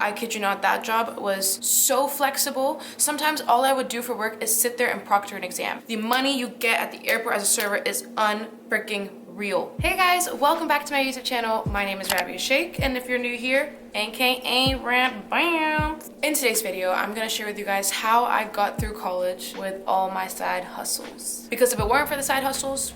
I kid you not, that job was so flexible. Sometimes all I would do for work is sit there and proctor an exam. The money you get at the airport as a server is unfreaking real. Hey guys, welcome back to my YouTube channel. My name is Rabia Sheikh, and if you're new here, aka Rap Bam. In today's video, I'm gonna share with you guys how I got through college with all my side hustles. Because if it weren't for the side hustles,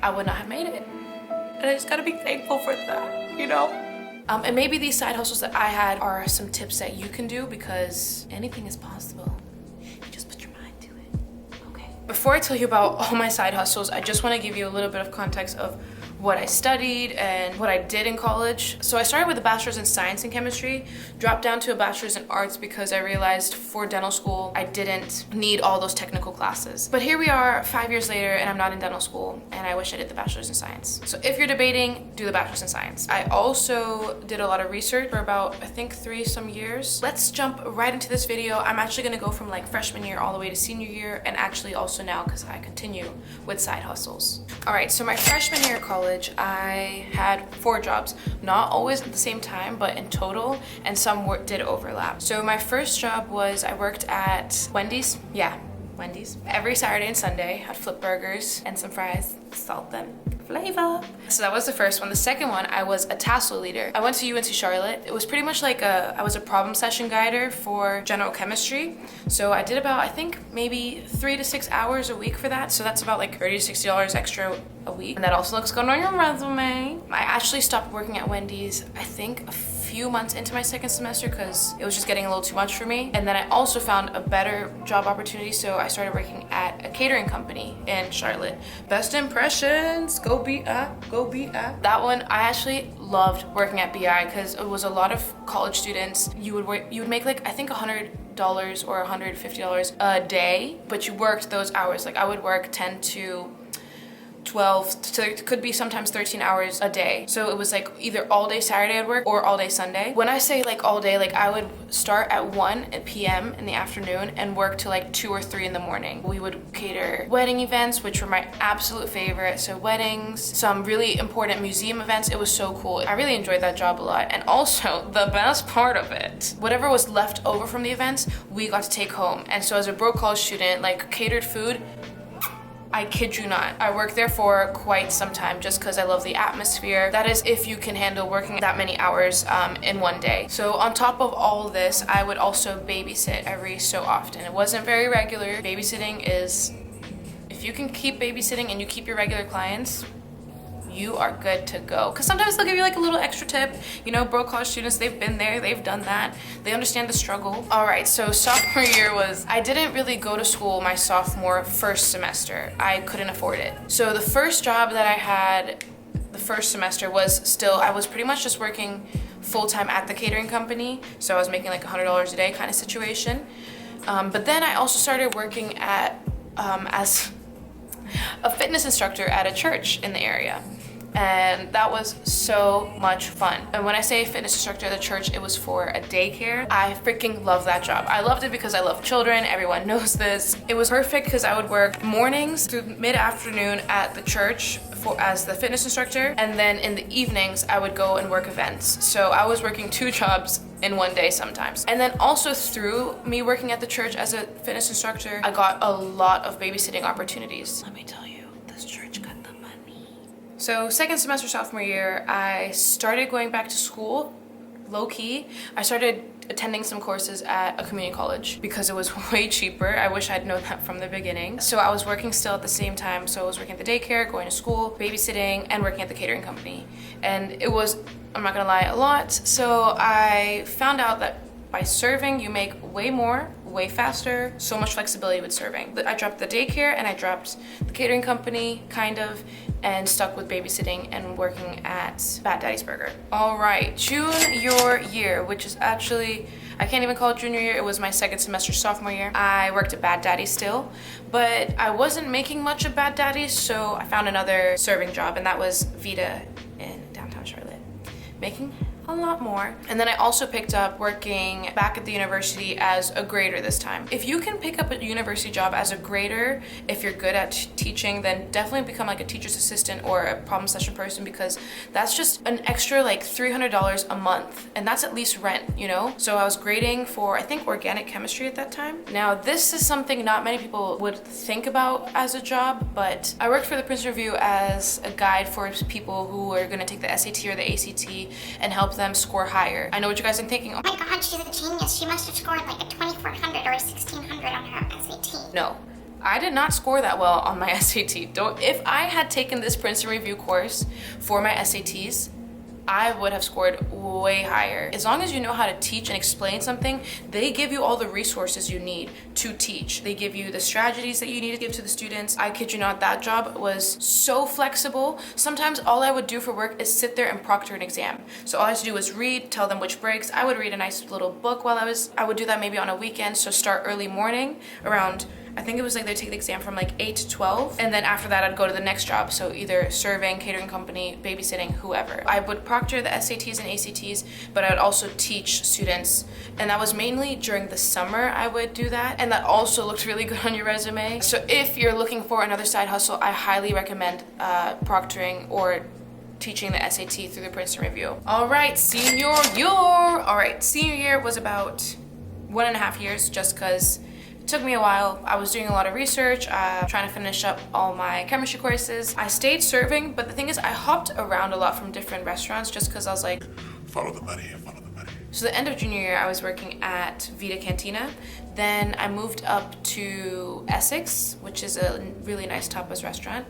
I would not have made it. And I just gotta be thankful for that, you know? And maybe these side hustles that I had are some tips that you can do, because anything is possible. You just put your mind to it, okay? Before I tell you about all my side hustles, I just want to give you a little bit of context of what I studied and what I did in college. So I started with a bachelor's in science and chemistry, dropped down to a bachelor's in arts because I realized for dental school, I didn't need all those technical classes. But here we are 5 years later and I'm not in dental school, and I wish I did the bachelor's in science. So if you're debating, do the bachelor's in science. I also did a lot of research for about, I think 3 some years. Let's jump right into this video. I'm actually gonna go from like freshman year all the way to senior year, and actually also now because I continue with side hustles. All right, so my freshman year of college, I had 4 jobs, not always at the same time, but in total, and some did overlap. So my first job was I worked at Wendy's. Yeah, Wendy's. Every Saturday and Sunday, I'd flip burgers and some fries, salt them, flavor. So that was the first one. The second one, I was a tassel leader. I went to UNC Charlotte. It was pretty much like I was a problem session guider for general chemistry. So I did about, I think maybe 3 to 6 hours a week for that. So that's about like $30 to $60 extra a week. And that also looks good on your resume. I actually stopped working at Wendy's, I think a few months into my second semester, because it was just getting a little too much for me. And then I also found a better job opportunity, so I started working at a catering company in Charlotte. Best impressions, go BI, go BI. That one, I actually loved working at BI because it was a lot of college students. You would make like, I think $100 or $150 a day, but you worked those hours. Like I would work 10 to 12 to, it could be sometimes 13 hours a day. So it was like either all day Saturday I'd work or all day Sunday. When I say like all day, like I would start at 1 p.m. in the afternoon and work till like 2 or 3 in the morning. We would cater wedding events, which were my absolute favorite. So weddings, some really important museum events. It was so cool. I really enjoyed that job a lot. And also the best part of it, whatever was left over from the events, we got to take home. And so as a broke college student, like catered food, I kid you not, I worked there for quite some time just because I love the atmosphere. That is if you can handle working that many hours in one day. So on top of all this, I would also babysit every so often. It wasn't very regular. Babysitting is, if you can keep babysitting and you keep your regular clients, you are good to go. Because sometimes they'll give you like a little extra tip. You know, broke college students, they've been there, they've done that. They understand the struggle. All right, so sophomore year was, I didn't really go to school my sophomore first semester. I couldn't afford it. So the first job that I had the first semester was still, I was pretty much just working full-time at the catering company. So I was making like $100 a day kind of situation. But then I also started working at, as a fitness instructor at a church in the area. And that was so much fun. And when I say fitness instructor at the church, it was for a daycare. I freaking love that job. I loved it because I love children. Everyone knows this. It was perfect because I would work mornings through mid-afternoon at the church as the fitness instructor. And then in the evenings, I would go and work events. So I was working 2 jobs in one day sometimes. And then also through me working at the church as a fitness instructor, I got a lot of babysitting opportunities. Let me tell you, this church got the money. So second semester sophomore year, I started going back to school, low-key. I started attending some courses at a community college because it was way cheaper. I wish I'd known that from the beginning. So I was working still at the same time. So I was working at the daycare, going to school, babysitting, and working at the catering company. And it was, I'm not gonna lie, a lot. So I found out that by serving, you make way more, way faster, so much flexibility with serving. I dropped the daycare and I dropped the catering company, kind of, and stuck with babysitting and working at Bad Daddy's Burger. All right, junior year, which is actually, I can't even call it junior year. It was my second semester sophomore year. I worked at Bad Daddy's still, but I wasn't making much of Bad Daddy's, so I found another serving job, and that was Vita in downtown Charlotte, making a lot more. And then I also picked up working back at the university as a grader this time. If you can pick up a university job as a grader, if you're good at teaching, then definitely become like a teacher's assistant or a problem session person, because that's just an extra like $300 a month, and that's at least rent, you know? So I was grading for, I think, organic chemistry at that time. Now this is something not many people would think about as a job, but I worked for the Princeton Review as a guide for people who are going to take the SAT or the ACT and help them score higher. I know what you guys are thinking. Oh my god, she's a genius. She must have scored like a 2400 or a 1600 on her SAT. No, I did not score that well on my SAT. If I had taken this Princeton Review course for my SATs, I would have scored way higher. As long as you know how to teach and explain something, they give you all the resources you need to teach. They give you the strategies that you need to give to the students. I kid you not, that job was so flexible. Sometimes all I would do for work is sit there and proctor an exam. So all I had to do was read, tell them which breaks. I would read a nice little book while I would do that maybe on a weekend. So start early morning around, I think it was like they take the exam from like 8 to 12, and then after that I'd go to the next job. So either serving, catering company, babysitting, whoever. I would proctor the SATs and ACTs, but I would also teach students, and that was mainly during the summer I would do that, and that also looked really good on your resume. So if you're looking for another side hustle, I highly recommend proctoring or teaching the SAT through the Princeton Review. All right, senior year. All right, senior year was about 1.5 years, just because took me a while. I was doing a lot of research, trying to finish up all my chemistry courses. I stayed serving, but the thing is I hopped around a lot from different restaurants just because I was like, follow the money, follow the money. So the end of junior year, I was working at Vita Cantina. Then I moved up to Essex, which is a really nice tapas restaurant.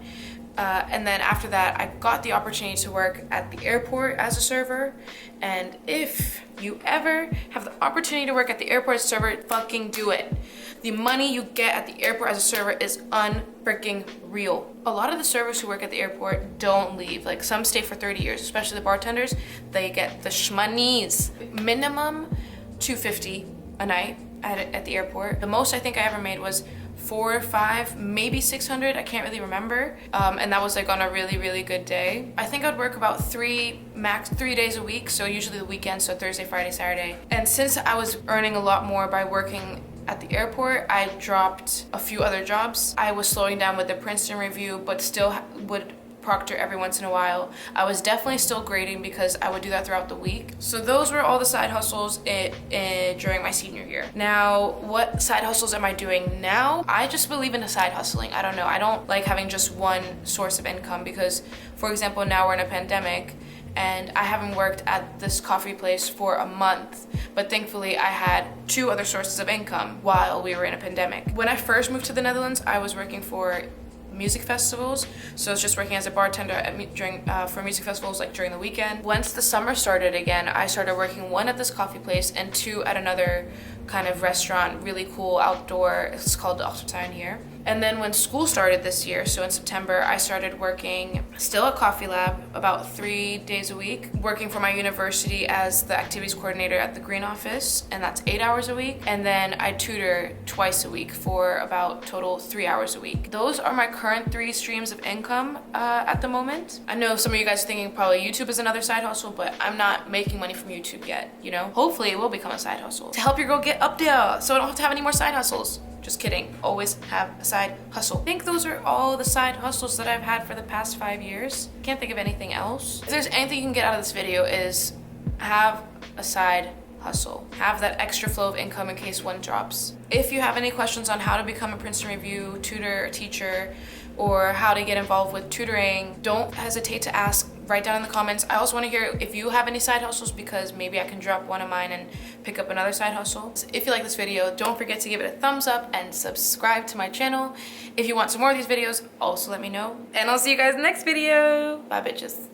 And then after that, I got the opportunity to work at the airport as a server. And if you ever have the opportunity to work at the airport as a server, fucking do it. The money you get at the airport as a server is unfreaking real. A lot of the servers who work at the airport don't leave. Like, some stay for 30 years, especially the bartenders. They get the shmoneys. Minimum $250 a night at the airport. The most I think I ever made was 4 or 5, maybe 600, I can't really remember. And that was like on a really, really good day. I think I'd work about max 3 days a week, so usually the weekend, so Thursday, Friday, Saturday. And since I was earning a lot more by working at the airport, I dropped a few other jobs. I was slowing down with the Princeton Review, but still would proctor every once in a while. I was definitely still grading because I would do that throughout the week. So those were all the side hustles during my senior year. Now, what side hustles am I doing now? I just believe in a side hustling. I don't know. I don't like having just one source of income because, for example, now we're in a pandemic and I haven't worked at this coffee place for a month, but thankfully I had 2 other sources of income while we were in a pandemic. When I first moved to the Netherlands, I was working for music festivals, so I was just working as a bartender for music festivals, like during the weekend. Once the summer started again, I started working 1 at this coffee place and 2 at another kind of restaurant, really cool outdoor. It's called the Achtertuin here. And then when school started this year, so in September, I started working still at Coffee Lab about 3 days a week, working for my university as the activities coordinator at the Green Office, and that's 8 hours a week. And then I tutor twice a week for about total 3 hours a week. Those are my current 3 streams of income at the moment. I know some of you guys are thinking probably YouTube is another side hustle, but I'm not making money from YouTube yet, you know? Hopefully it will become a side hustle to help your girl get up there so I don't have to have any more side hustles. Just kidding. Always have a side hustle. I think those are all the side hustles that I've had for the past 5 years. Can't think of anything else. If there's anything you can get out of this video is have a side hustle. Have that extra flow of income in case one drops. If you have any questions on how to become a Princeton Review tutor or teacher, or how to get involved with tutoring, don't hesitate to ask. Write down in the comments. I also want to hear if you have any side hustles, because maybe I can drop one of mine and pick up another side hustle. If you like this video, don't forget to give it a thumbs up and subscribe to my channel. If you want some more of these videos, also let me know. And I'll see you guys in the next video. Bye, bitches.